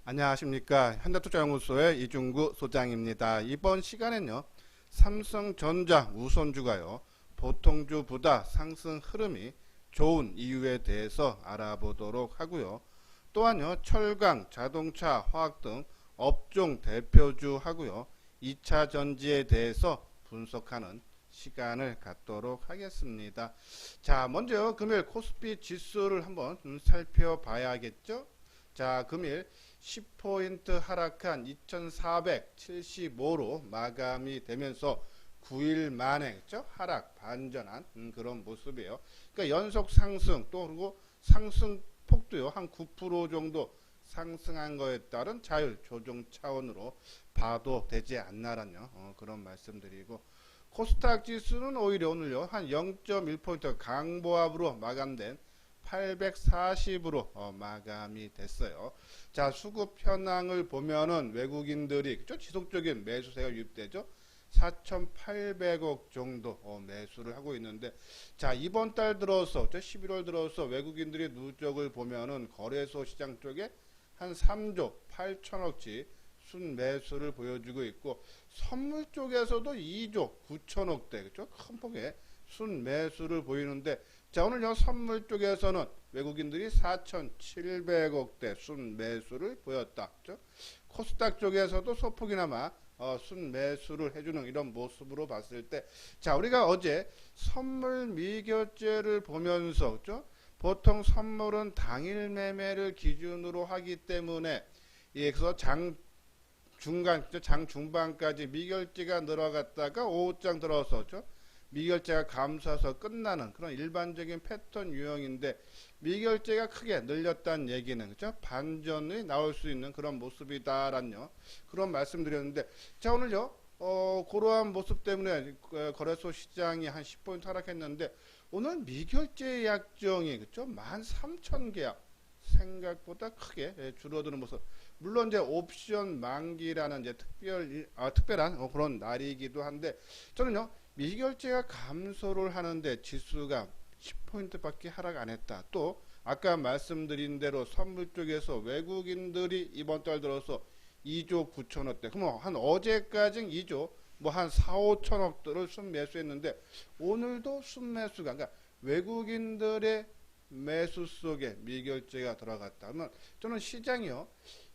안녕하십니까. 현대투자연구소의 이중구 소장입니다. 이번 시간엔요, 삼성전자 우선주가요, 보통주보다 상승 흐름이 좋은 이유에 대해서 알아보도록 하고요. 또한요, 철강, 자동차, 화학 등 업종 대표주 하고요, 2차 전지에 대해서 분석하는 시간을 갖도록 하겠습니다. 자, 먼저 금일 코스피 지수를 한번 살펴봐야겠죠. 자, 금일 10포인트 하락한 2475로 마감이 되면서 9일 만에 그렇죠? 하락 반전한 그런 모습이에요. 그러니까 연속 상승 또 그리고 상승 폭도요 한 9% 정도 상승한 거에 따른 자율 조정 차원으로 봐도 되지 않나라는 그런 말씀드리고, 코스닥 지수는 오히려 오늘요 한 0.1포인트 강보합으로 마감된 840으로 마감이 됐어요. 자, 수급 현황을 보면은 외국인들이 그쵸? 지속적인 매수세가 유입되죠. 4,800억 정도 매수를 하고 있는데, 자, 이번 달 들어서 11월 들어서 외국인들이 누적을 보면은 거래소 시장 쪽에 한 3조 8천억치 순매수를 보여주고 있고, 선물 쪽에서도 2조 9천억대 그죠? 큰 폭의 순매수를 보이는데, 자, 오늘요 선물 쪽에서는 외국인들이 4,700억대 순매수를 보였다. 그죠? 코스닥 쪽에서도 소폭이나마 순매수를 해주는 이런 모습으로 봤을 때, 자, 우리가 어제 선물 미결제를 보면서 그죠? 보통 선물은 당일 매매를 기준으로 하기 때문에 여기서 장 중간, 장 중반까지 미결제가 늘어갔다가 오후장 들어서 미결제가 감소해서 끝나는 그런 일반적인 패턴 유형인데, 미결제가 크게 늘렸다는 얘기는 그죠? 반전이 나올 수 있는 그런 모습이다라는 그런 말씀드렸는데, 자, 오늘요 그러한 모습 때문에 거래소 시장이 한 10포인트 하락했는데, 오늘 미결제 약정이 그죠? 13,000계약 생각보다 크게 줄어드는 모습. 물론 이제 옵션 만기라는 이제 특별한 그런 날이기도 한데, 저는요 미결제가 감소를 하는데 지수가 10포인트밖에 하락 안 했다. 또 아까 말씀드린 대로 선물 쪽에서 외국인들이 이번 달 들어서 2조 9천억대, 그럼 한 어제까지 2조 뭐 한 4, 5천억들을 순매수했는데, 오늘도 순매수가, 그러니까 외국인들의 매수 속에 미결제가 들어갔다. 그러면 저는 시장이요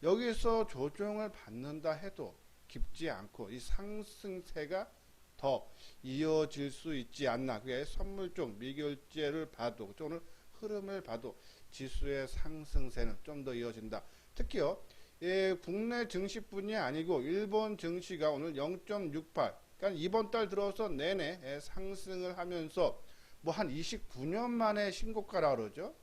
여기서 조정을 받는다 해도 깊지 않고 이 상승세가 더 이어질 수 있지 않나. 그게 선물 쪽 미결제를 봐도 오늘 흐름을 봐도 지수의 상승세는 좀 더 이어진다. 특히요 국내 증시뿐이 아니고 일본 증시가 오늘 0.68, 그러니까 이번 달 들어서 내내 상승을 하면서 뭐 한 29년 만에 신고가라 그러죠.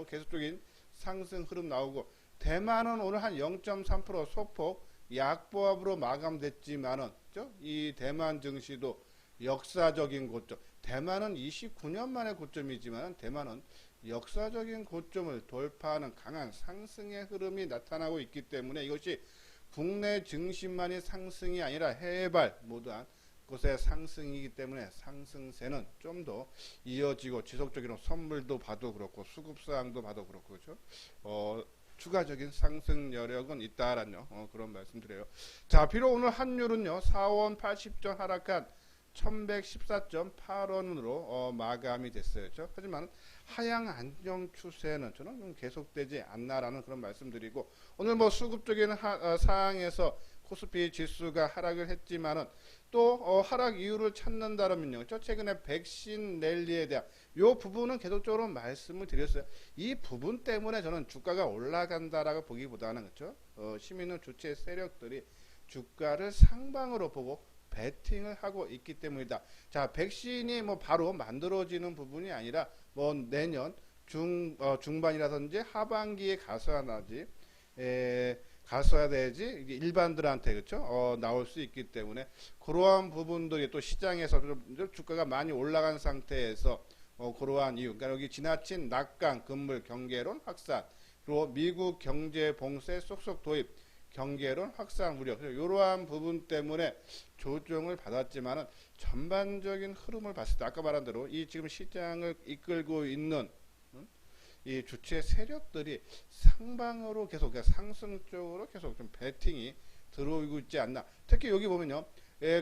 계속적인 상승 흐름 나오고, 대만은 오늘 한 0.3% 소폭 약보합으로 마감됐지만은 이 대만 증시도 역사적인 고점, 대만은 29년 만의 고점이지만 대만은 역사적인 고점을 돌파하는 강한 상승의 흐름이 나타나고 있기 때문에, 이것이 국내 증시만이 상승이 아니라 해외발 모두한 곳의 상승이기 때문에 상승세는 좀 더 이어지고, 지속적인 선물도 봐도 그렇고 수급사항도 봐도 그렇고 그렇죠? 추가적인 상승 여력은 있다라는 그런 말씀드려요. 자, 비록 오늘 환율은요 4원 80전 하락한 1114.8원으로 마감이 됐어요. 그렇죠? 하지만 하향 안정 추세는 저는 좀 계속되지 않나라는 그런 말씀드리고, 오늘 뭐 수급적인 사항에서 코스피 지수가 하락을 했지만은 또 하락 이유를 찾는다면요, 그렇죠? 최근에 백신 랠리에 대한 요 부분은 계속적으로 말씀을 드렸어요. 이 부분 때문에 저는 주가가 올라간다라고 보기보다는 그렇죠? 시민은 주체 세력들이 주가를 상방으로 보고 베팅을 하고 있기 때문이다. 자, 백신이 뭐 바로 만들어지는 부분이 아니라 뭐 내년 중반이라든지 하반기에 가서야 되지 일반들한테 그렇죠? 나올 수 있기 때문에 그러한 부분들이 또 시장에서 좀 주가가 많이 올라간 상태에서 그러한 이유, 그러니까 여기 지나친 낙강 금물 경계론 확산, 그리고 미국 경제 봉쇄 쏙쏙 도입 경계론 확산 우려, 이러한 부분 때문에 조정을 받았지만은 전반적인 흐름을 봤을 때 아까 말한 대로 이 지금 시장을 이끌고 있는 이 주체 세력들이 상방으로 계속 그러니까 상승 쪽으로 계속 좀 베팅이 들어오고 있지 않나. 특히 여기 보면요,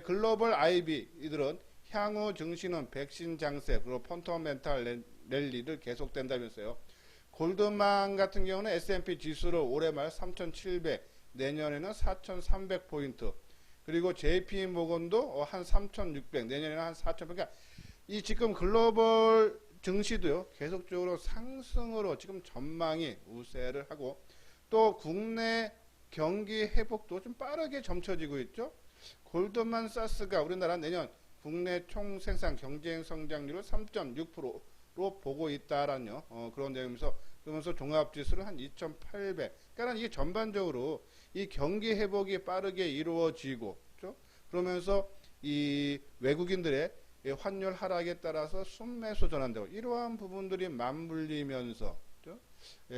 글로벌 IB 이들은 향후 증시는 백신 장세 그리고 펀더멘탈 랠리를 계속된다면서요. 골드만 같은 경우는 S&P 지수를 올해 말 3,700, 내년에는 4,300포인트. 그리고 JP 모건도 한 3,600, 내년에는 한 4,000. 그러니까 이 지금 글로벌 증시도요, 계속적으로 상승으로 지금 전망이 우세를 하고 또 국내 경기 회복도 좀 빠르게 점쳐지고 있죠. 골드만사스가 우리나라 내년 국내 총 생산 경쟁 성장률을 3.6%로 보고 있다라는 그런 내용이면서 그러면서 종합지수를 한 2,800. 그러니까 이게 전반적으로 이 경기 회복이 빠르게 이루어지고, 그렇죠? 그러면서 이 외국인들의 환율 하락에 따라서 순매수 전환되고 이러한 부분들이 맞물리면서, 그렇죠?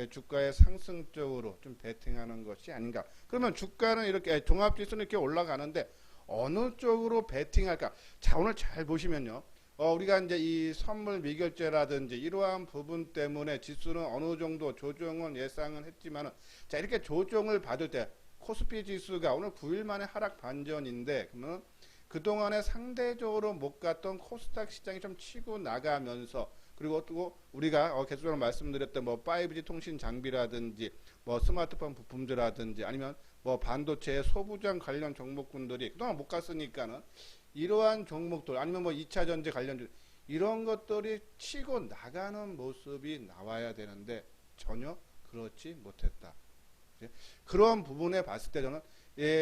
주가의 상승적으로 좀 베팅하는 것이 아닌가. 그러면 주가는 이렇게 종합지수는 이렇게 올라가는데 어느 쪽으로 베팅할까? 자, 오늘 잘 보시면요. 우리가 이제 이 선물 미결제라든지 이러한 부분 때문에 지수는 어느 정도 조정은 예상은 했지만은, 자, 이렇게 조정을 받을 때 코스피 지수가 오늘 9일 만에 하락 반전인데, 그러면 그동안에 상대적으로 못 갔던 코스닥 시장이 좀 치고 나가면서, 그리고 또 우리가 계속적으로 말씀드렸던 뭐 5G 통신 장비라든지 뭐 스마트폰 부품주라든지 아니면 뭐 반도체 소부장 관련 종목군들이 그동안 못 갔으니까는 이러한 종목들 아니면 뭐 2차 전지 관련주 이런 것들이 치고 나가는 모습이 나와야 되는데 전혀 그렇지 못했다. 그런 부분에 봤을 때 저는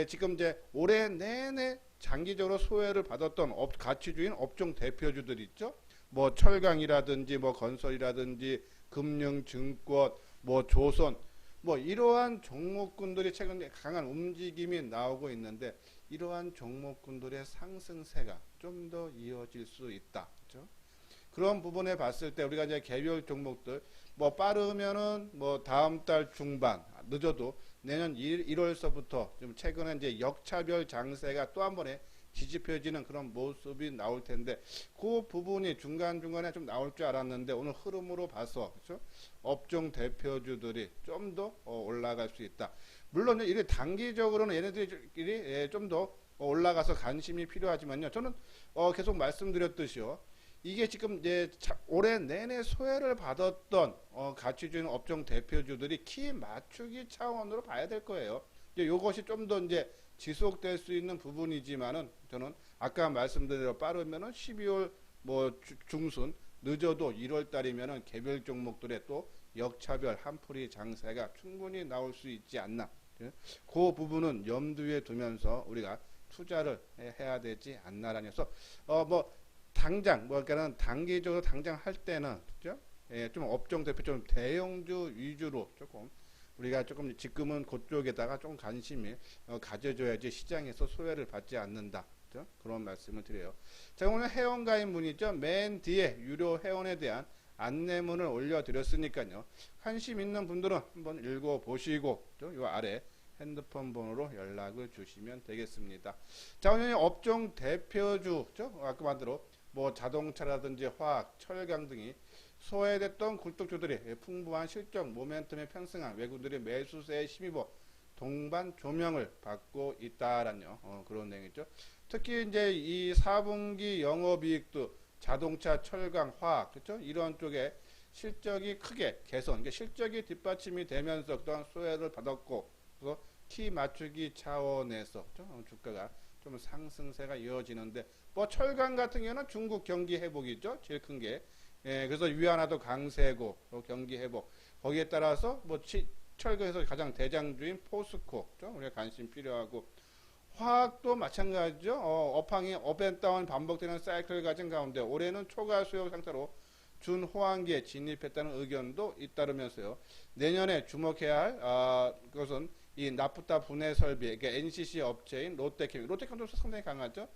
지금 이제 올해 내내 장기적으로 소외를 받았던 가치주인 업종 대표주들 있죠. 뭐 철강이라든지 뭐 건설이라든지 금융, 증권, 뭐 조선 뭐 이러한 종목군들이 최근에 강한 움직임이 나오고 있는데 이러한 종목군들의 상승세가 좀 더 이어질 수 있다. 그렇죠? 그런 부분에 봤을 때 우리가 이제 개별 종목들 뭐 빠르면은 뭐 다음 달 중반 늦어도 내년 1월서부터 좀 최근에 이제 역차별 장세가 또 한 번에 뒤집혀지는 그런 모습이 나올 텐데 그 부분이 중간중간에 좀 나올 줄 알았는데 오늘 흐름으로 봐서 그렇죠? 업종 대표주들이 좀 더 올라갈 수 있다. 물론 이게 단기적으로는 얘네들이 좀 더 올라가서 관심이 필요하지만요. 저는 계속 말씀드렸듯이요. 이게 지금 이제 올해 내내 소외를 받았던 가치주인 업종 대표주들이 키 맞추기 차원으로 봐야 될 거예요. 이제 이것이 좀 더 이제 지속될 수 있는 부분이지만은 저는 아까 말씀드린 대로 빠르면은 12월 뭐 중순 늦어도 1월 달이면은 개별 종목들의 또 역차별 한풀이 장세가 충분히 나올 수 있지 않나. 그 부분은 염두에 두면서 우리가 투자를 해야 되지 않나라는 해서 뭐 당장 뭐 그러니까는 단기적으로 당장 할 때는 그죠? 좀 업종 대표 좀 대형주 위주로 조금 우리가 조금 지금은 그쪽에다가 좀 관심이 가져줘야지 시장에서 소외를 받지 않는다. 그죠? 그런 말씀을 드려요. 자, 오늘 회원가입 문의죠. 맨 뒤에 유료 회원에 대한 안내문을 올려드렸으니까요. 관심 있는 분들은 한번 읽어보시고 이 아래 핸드폰 번호로 연락을 주시면 되겠습니다. 자, 오늘 업종 대표주죠. 아까 말대로 뭐 자동차라든지 화학, 철강 등이 소외됐던 굴뚝주들이 풍부한 실적 모멘텀에 편승한 외국인들의 매수세에 힘입어 동반 조명을 받고 있다라는 그런 내용이죠. 특히 이제 이 4분기 영업이익도 자동차, 철강, 화학 그렇죠? 이런 쪽에 실적이 크게 개선, 그러니까 실적이 뒷받침이 되면서 또한 소외를 받았고 그래서 키 맞추기 차원에서 그렇죠? 주가가 좀 상승세가 이어지는데 뭐 철강 같은 경우는 중국 경기 회복이죠. 제일 큰 게. 그래서 위안화도 강세고 경기 회복. 거기에 따라서 뭐 철강에서 가장 대장주인 포스코 우리가 관심 필요하고 화학도 마찬가지죠. 업황이 업앤다운 반복되는 사이클을 가진 가운데 올해는 초과 수요 상태로 준호황기에 진입했다는 의견도 잇따르면서요. 내년에 주목해야 할 그것은 이 나프타 분해 설비, 그러니까 NCC 업체인 롯데케미, 롯데케미도 상당히 강하죠.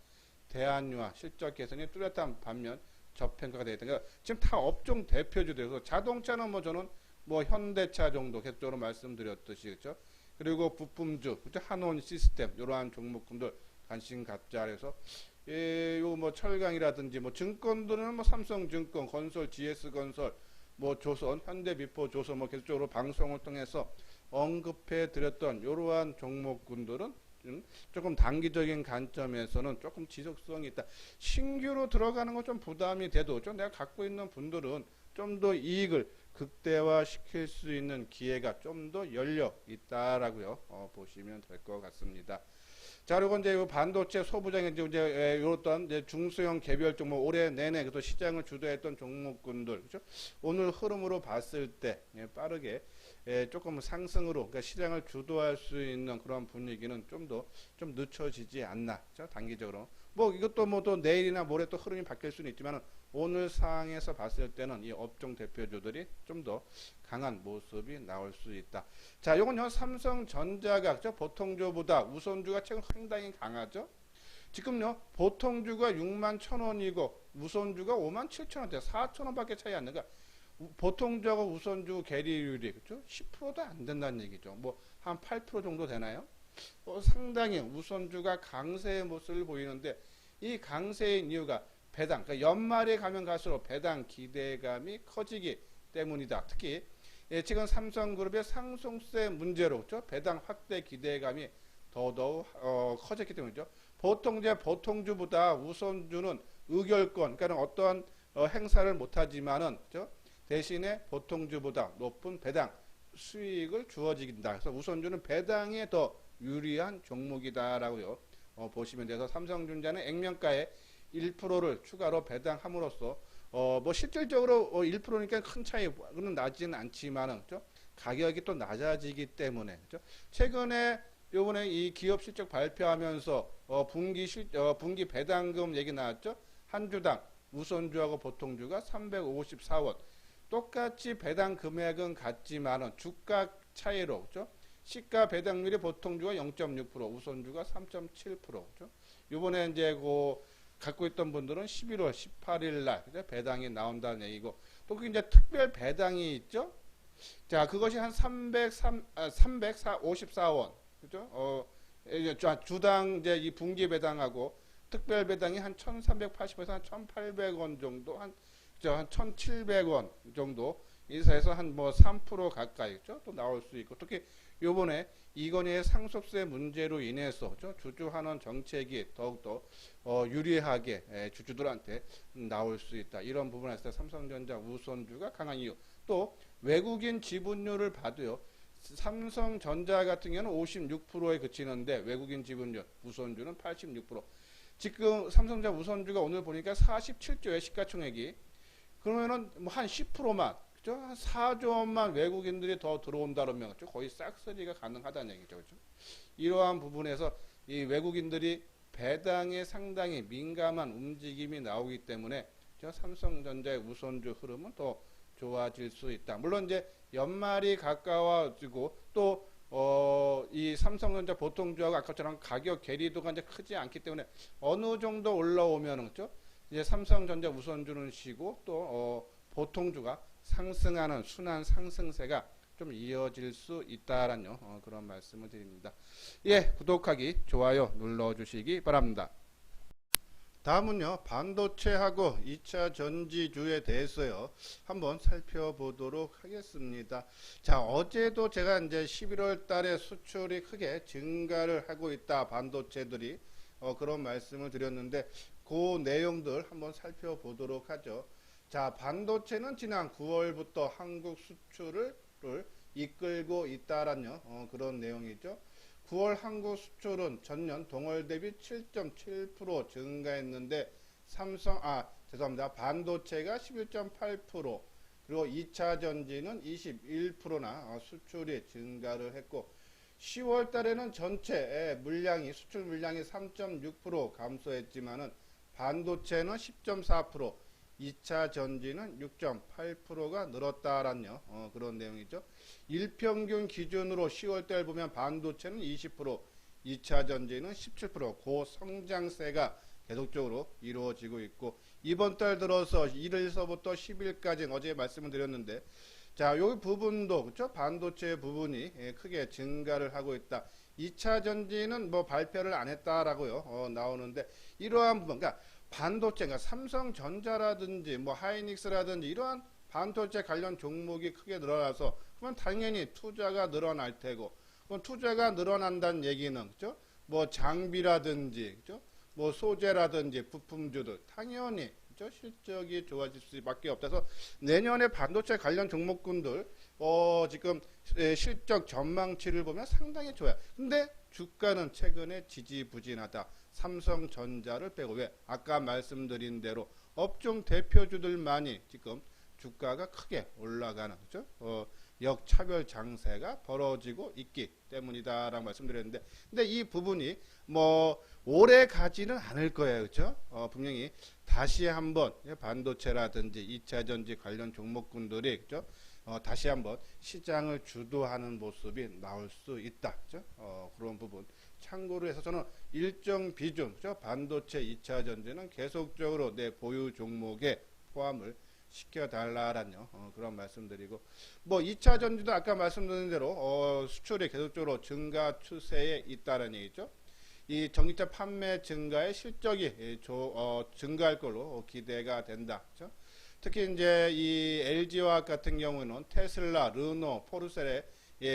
대한유화 실적 개선이 뚜렷한 반면 저평가가 되어 있다. 그러니까 지금 다 업종 대표주들에서 자동차는 뭐 저는 뭐 현대차 정도 계속적으로 말씀드렸듯이 그렇죠. 그리고 부품주, 그렇죠? 한온 시스템 이러한 종목군들 관심 갖자 해서 요 뭐 철강이라든지 뭐 증권들은 뭐 삼성증권, 건설, GS건설 뭐 조선, 현대미포, 조선 뭐 계속적으로 방송을 통해서 언급해 드렸던 이러한 종목군들은 조금 단기적인 관점에서는 조금 지속성이 있다. 신규로 들어가는 건 좀 부담이 돼도 좀 내가 갖고 있는 분들은 좀 더 이익을 극대화 시킬 수 있는 기회가 좀 더 열려 있다라고요. 보시면 될 것 같습니다. 자, 그리고 이제 반도체 소부장의 이제 이런 이제 중소형 개별 종목 올해 내내 또 시장을 주도했던 종목군들, 그죠? 오늘 흐름으로 봤을 때 빠르게 조금 상승으로 그러니까 시장을 주도할 수 있는 그런 분위기는 좀 늦춰지지 않나, 그죠? 단기적으로. 뭐 이것도 뭐 또 내일이나 모레 또 흐름이 바뀔 수는 있지만 오늘 상황에서 봤을 때는 이 업종 대표주들이 좀 더 강한 모습이 나올 수 있다. 자, 요건 삼성전자가 보통주보다 우선주가 최근 상당히 강하죠. 지금요 보통주가 61,000원이고 우선주가 57,000원대 4,000원밖에 차이 안 나니까 보통주하고 우선주 괴리율이 그렇죠? 10%도 안 된다는 얘기죠. 뭐 한 8% 정도 되나요? 상당히 우선주가 강세의 모습을 보이는데 이 강세의 이유가 배당, 그러니까 연말에 가면 갈수록 배당 기대감이 커지기 때문이다. 특히 지금 삼성그룹의 상속세 문제로 그렇죠? 배당 확대 기대감이 더더욱 커졌기 때문이죠. 보통 이제 보통주보다 우선주는 의결권, 그러니까 어떠한 행사를 못하지만은 그렇죠? 대신에 보통주보다 높은 배당 수익을 주어지긴다. 그래서 우선주는 배당에 더 유리한 종목이다라고요. 보시면 돼서 삼성전자는 액면가에 1%를 추가로 배당함으로써 뭐 실질적으로 1%니까 큰 차이는 나지는 않지만은 그렇죠? 가격이 또 낮아지기 때문에 그렇죠? 최근에 요번에 이 기업 실적 발표하면서 분기 배당금 얘기 나왔죠? 한 주당 우선주하고 보통주가 354원. 똑같이 배당 금액은 같지만은 주가 차이로 그렇죠? 시가 배당률이 보통주가 0.6%, 우선주가 3.7%. 그렇죠? 요번에 이제 갖고 있던 분들은 11월 18일 날 배당이 나온다는 얘기고 또 이제 특별 배당이 있죠. 자, 그것이 한 354원. 그죠? 주당 이제 이 분기 배당하고 특별 배당이 한 1,380에서 한 1,800원 정도 한 1,700원 정도 이사해서 한 뭐 3% 가까이 또 나올 수 있고 특히 요번에 이건희의 상속세 문제로 인해서 주주환원 정책이 더욱더 유리하게 주주들한테 나올 수 있다. 이런 부분에서 삼성전자 우선주가 강한 이유. 또 외국인 지분율을 봐도요. 삼성전자 같은 경우는 56%에 그치는데 외국인 지분율 우선주는 86%. 지금 삼성전자 우선주가 오늘 보니까 47조의 시가총액이 그러면은 뭐 한 10%만 그죠? 한 4조 원만 외국인들이 더 들어온다 그러면 거의 싹쓸이가 가능하다는 얘기죠. 그죠? 이러한 부분에서 이 외국인들이 배당에 상당히 민감한 움직임이 나오기 때문에 삼성전자의 우선주 흐름은 더 좋아질 수 있다. 물론 이제 연말이 가까워지고 또 이 삼성전자 보통주하고 아까처럼 가격 괴리도가 이제 크지 않기 때문에 어느 정도 올라오면은 그죠? 이제 삼성전자 우선주는 쉬고 또 보통주가 상승하는 순환 상승세가 좀 이어질 수 있다라는 그런 말씀을 드립니다. 예, 구독하기, 좋아요 눌러주시기 바랍니다. 다음은요, 반도체하고 2차 전지주에 대해서요, 한번 살펴보도록 하겠습니다. 자, 어제도 제가 이제 11월 달에 수출이 크게 증가를 하고 있다, 반도체들이. 그런 말씀을 드렸는데, 그 내용들 한번 살펴보도록 하죠. 자, 반도체는 지난 9월부터 한국 수출을 이끌고 있다라는 그런 내용이죠. 9월 한국 수출은 전년 동월 대비 7.7% 증가했는데 반도체가 11.8% 그리고 2차 전지는 21%나 수출이 증가를 했고 10월 달에는 전체 수출 물량이 3.6% 감소했지만은 반도체는 10.4%, 2차 전지는 6.8%가 늘었다라는 그런 내용이죠. 일평균 기준으로 10월 달 보면 반도체는 20%, 2차 전지는 17% 고성장세가 계속적으로 이루어지고 있고 이번 달 들어서 1일서부터 10일까지 어제 말씀을 드렸는데 자, 요 부분도 그렇죠? 반도체 부분이 크게 증가를 하고 있다. 2차 전지는 뭐 발표를 안 했다라고요. 나오는데 이러한 부분 그러니까 반도체, 그러니까 삼성전자라든지 뭐 하이닉스라든지 이러한 반도체 관련 종목이 크게 늘어나서 그러면 당연히 투자가 늘어날 테고, 그럼 투자가 늘어난다는 얘기는 그죠? 뭐 장비라든지 그죠? 뭐 소재라든지 부품주들 당연히 그죠? 실적이 좋아질 수밖에 없어서 내년에 반도체 관련 종목군들 지금 실적 전망치를 보면 상당히 좋아요. 근데 주가는 최근에 지지부진하다. 삼성전자를 빼고 왜? 아까 말씀드린 대로 업종 대표주들만이 지금 주가가 크게 올라가는 그죠? 역차별 장세가 벌어지고 있기 때문이다라고 말씀드렸는데, 근데 이 부분이 뭐 오래 가지는 않을 거예요, 그렇죠? 분명히 다시 한번 반도체라든지 2차전지 관련 종목군들이 그죠? 다시 한번 시장을 주도하는 모습이 나올 수 있다, 그죠? 그런 부분 참고로 해서 저는 일정 비중, 그죠? 반도체 2차전지는 계속적으로 내 보유 종목에 포함을 시켜달라라는 그런 말씀드리고, 뭐 2차 전지도 아까 말씀드린 대로 수출이 계속적으로 증가 추세에 있다는 얘기죠. 이 전기차 판매 증가의 실적이 증가할 걸로 기대가 된다. 그렇죠? 특히 이제 이 LG화학 같은 경우는 테슬라, 르노, 포르쉐에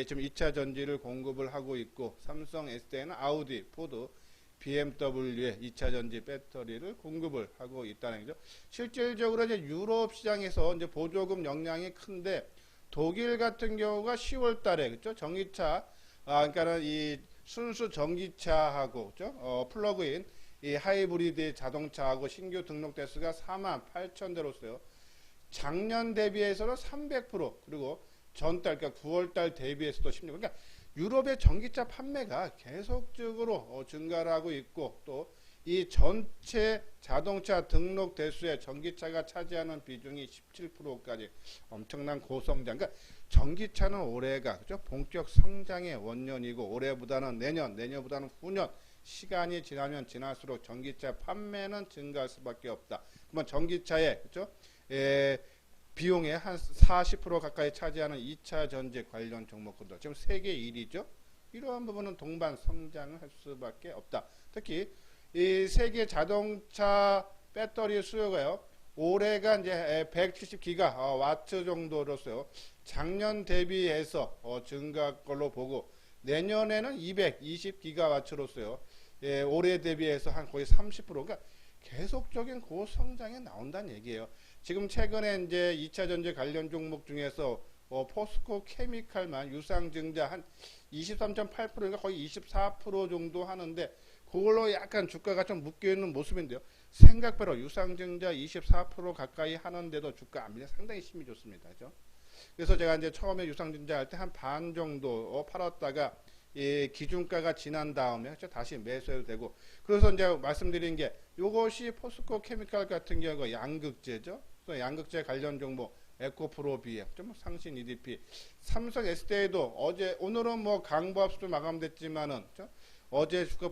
지금 2차 전지를 공급을 하고 있고, 삼성, SDI는 아우디, 포드, BMW의 2차 전지 배터리를 공급을 하고 있다는 거죠. 실질적으로 이제 유럽 시장에서 이제 보조금 역량이 큰데, 독일 같은 경우가 10월 달에 그죠? 전기차, 그러니까는 이 순수 전기차하고 그죠? 플러그인 이 하이브리드 자동차하고 신규 등록 대수가 48,000대로서요. 작년 대비해서는 300%, 그리고 전달 그러니까 9월 달 대비해서도 16%. 그러니까 유럽의 전기차 판매가 계속적으로 증가를 하고 있고, 또 이 전체 자동차 등록 대수의 전기차가 차지하는 비중이 17%까지 엄청난 고성장. 그러니까 전기차는 올해가 그죠? 본격 성장의 원년이고, 올해보다는 내년, 내년보다는 후년 시간이 지나면 지날수록 전기차 판매는 증가할 수밖에 없다. 그러면 전기차의 그죠? 비용의 한 40% 가까이 차지하는 2차 전지 관련 종목군들 지금 세계 1위죠. 이러한 부분은 동반 성장을 할 수밖에 없다. 특히 이 세계 자동차 배터리 수요가요. 올해가 이제 170기가 와트 정도로서요. 작년 대비해서 증가할 걸로 보고, 내년에는 220기가 와트로서요. 올해 대비해서 한 거의 30%. 그러니까 계속적인 고성장이 나온다는 얘기예요. 지금 최근에 이제 2차 전지 관련 종목 중에서 포스코 케미칼만 유상증자 한 23.8%인가 거의 24% 정도 하는데, 그걸로 약간 주가가 좀 묶여있는 모습인데요. 생각보다 유상증자 24% 가까이 하는데도 주가 압력이 상당히 힘이 좋습니다. 그죠? 그래서 제가 이제 처음에 유상증자 할 때 한 반 정도 팔았다가 기준가가 지난 다음에 그렇죠? 다시 매수해도 되고, 그래서 이제 말씀드린 게 이것이 포스코 케미칼 같은 경우가 양극재죠. 또 양극재 관련 종목 에코프로 BM, 좀 상신 EDP, 삼성 SDI도 오늘은 뭐 강보합수도 마감됐지만은 그렇죠? 어제 주가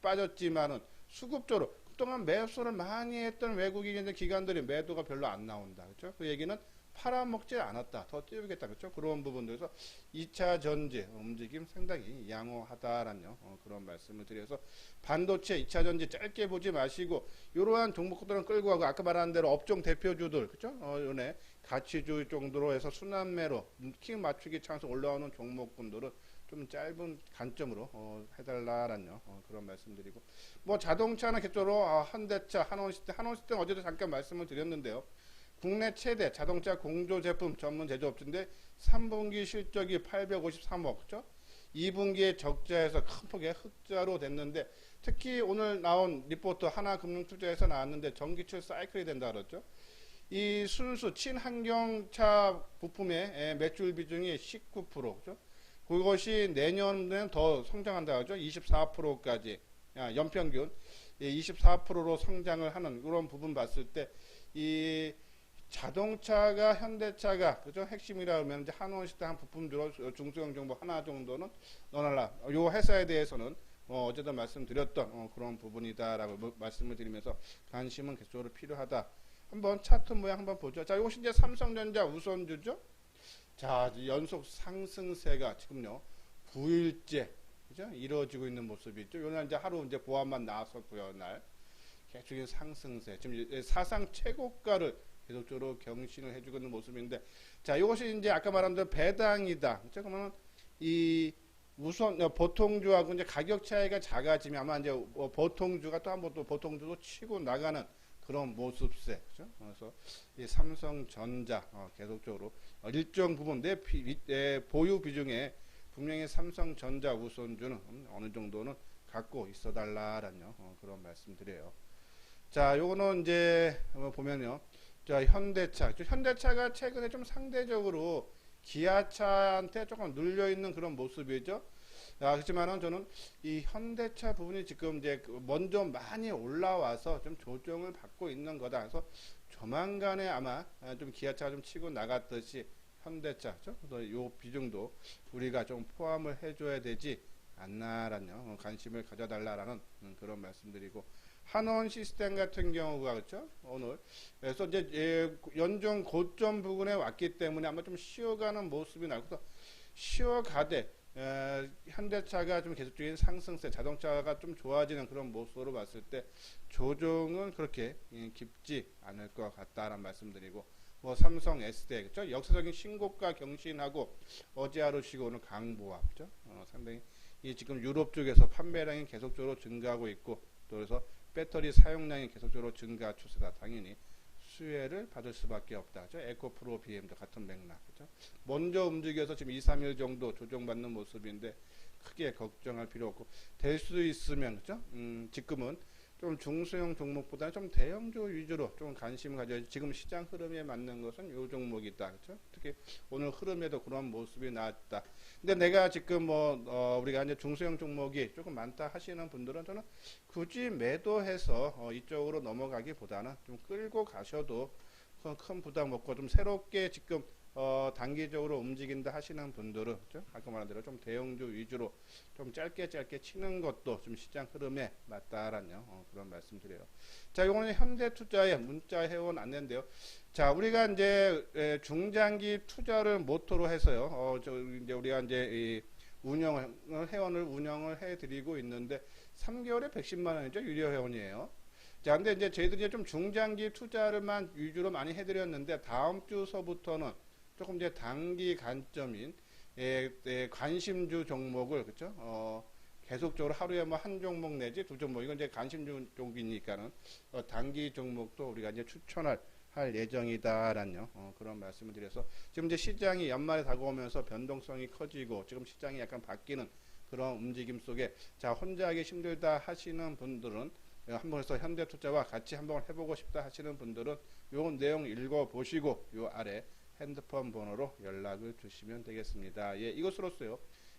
빠졌지만은 수급적으로 그동안 매수를 많이 했던 외국인 기관들이 매도가 별로 안 나온다. 그렇죠? 그 얘기는 팔아먹지 않았다. 더 띄우겠다. 그렇죠? 그런 부분들에서 2차 전지 움직임 상당히 양호하다라는 그런 말씀을 드려서, 반도체 2차 전지 짧게 보지 마시고 이러한 종목들은 끌고 가고, 아까 말한 대로 업종 대표주들 그렇죠? 요네 가치주 정도로 해서 순환매로 킥 맞추기 찬스 올라오는 종목군들은 좀 짧은 관점으로 해달라라는 그런 말씀드리고, 뭐 자동차는 개조로 현대차, 한원시대 어제도 잠깐 말씀을 드렸는데요. 국내 최대 자동차 공조 제품 전문 제조업체인데 3분기 실적이 853억, 그죠? 2분기에 적자에서 큰 폭의 흑자로 됐는데, 특히 오늘 나온 리포트 하나금융투자에서 나왔는데 전기차 사이클이 된다 그랬죠. 이 순수 친환경차 부품의 매출 비중이 19%, 그죠? 그것이 내년에는 더 성장한다 하죠. 24%까지 연평균 24%로 성장을 하는 그런 부분 봤을 때, 이 자동차가 현대차가 그죠? 핵심이라 하면 이제 한원시대 한 부품주로 중소형 정보 하나 정도는 넣어놔라. 요 회사에 대해서는 어제도 말씀드렸던 그런 부분이다라고 말씀을 드리면서 관심은 계속적으로 필요하다. 한번 차트 모양 한번 보죠. 자, 이것이 이제 삼성전자 우선주죠. 자, 연속 상승세가 지금요 9일째 그죠? 이루어지고 있는 모습이죠. 오늘 이제 하루 이제 보합만 나왔었고요. 날 계속적인 상승세, 지금 사상 최고가를 계속적으로 경신을 해주고 있는 모습인데, 자, 이것이 이제 아까 말한 대로 배당이다. 그렇죠? 그러면 이 우선 보통주하고 이제 가격 차이가 작아지면 아마 이제 보통주가 또 한 번 또 보통주도 치고 나가는 그런 모습세. 그렇죠? 그래서 이 삼성전자 계속적으로 일정 부분 내 보유 비중에 분명히 삼성전자 우선주는 어느 정도는 갖고 있어 달라라는 그런 말씀드려요. 자, 요거는 이제 보면요. 자, 현대차가 최근에 좀 상대적으로 기아차한테 조금 눌려 있는 그런 모습이죠. 그렇지만은 저는 이 현대차 부분이 지금 이제 먼저 많이 올라와서 좀 조정을 받고 있는 거다. 그래서 조만간에 아마 좀 기아차가 좀 치고 나갔듯이 현대차, 그래서 요 비중도 우리가 좀 포함을 해줘야 되지 않나라는 관심을 가져달라라는 그런 말씀드리고, 한원 시스템 같은 경우가 그렇죠 오늘 그래서 이제 연중 고점 부근에 왔기 때문에 아마 좀 쉬어가는 모습이 나고, 쉬어가되 현대차가 좀 계속적인 상승세, 자동차가 좀 좋아지는 그런 모습으로 봤을 때 조정은 그렇게 깊지 않을 것 같다라는 말씀드리고, 뭐 삼성 SDI 그렇죠? 역사적인 신고가 경신하고 어제 하루 쉬고 오늘 강보합 그렇죠? 상당히 이 지금 유럽 쪽에서 판매량이 계속적으로 증가하고 있고, 또 그래서 배터리 사용량이 계속적으로 증가 추세다. 당연히 수혜를 받을 수밖에 없다. 그렇죠? 에코프로 BM도 같은 맥락. 그렇죠? 먼저 움직여서 지금 2, 3일 정도 조정받는 모습인데 크게 걱정할 필요 없고, 될 수 있으면 그렇죠? 지금은 좀 중소형 종목보다는 좀 대형주 위주로 좀 관심을 가져야지. 지금 시장 흐름에 맞는 것은 요 종목이다. 그렇죠? 특히 오늘 흐름에도 그런 모습이 나왔다. 근데 내가 지금 우리가 이제 중소형 종목이 조금 많다 하시는 분들은 저는 굳이 매도해서 이쪽으로 넘어가기보다는 좀 끌고 가셔도 큰 부담 없고, 좀 새롭게 지금 단기적으로 움직인다 하시는 분들은 그렇죠? 아까 말한 대로 좀 대형주 위주로 좀 짧게 치는 것도 좀 시장 흐름에 맞다라는 그런 말씀드려요. 자, 이거는 현대투자의 문자 회원 안내인데요. 자, 우리가 이제 중장기 투자를 모토로 해서요. 이제 우리가 이제 회원을 운영을 해드리고 있는데 3개월에 110만 원이죠. 유료 회원이에요. 자, 근데 이제 저희들이 좀 중장기 투자를만 위주로 많이 해드렸는데 다음 주서부터는 조금 이제 단기 관점인 관심주 종목을 그렇죠? 계속적으로 하루에 뭐 한 종목 내지 두 종목, 이건 이제 관심주 종목이니까는 단기 종목도 우리가 이제 추천할 예정이다라는 그런 말씀을 드려서, 지금 이제 시장이 연말에 다가오면서 변동성이 커지고 지금 시장이 약간 바뀌는 그런 움직임 속에, 자, 혼자 하기 힘들다 하시는 분들은 한번 해서 현대투자와 같이 한번 해보고 싶다 하시는 분들은 요 내용 읽어보시고 요 아래 핸드폰 번호로 연락을 주시면 되겠습니다. 예, 이것으로서요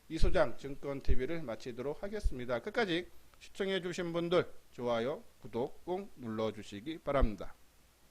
이소장 증권TV를 마치도록 하겠습니다. 끝까지 시청해 주신 분들 좋아요, 구독 꼭 눌러주시기 바랍니다.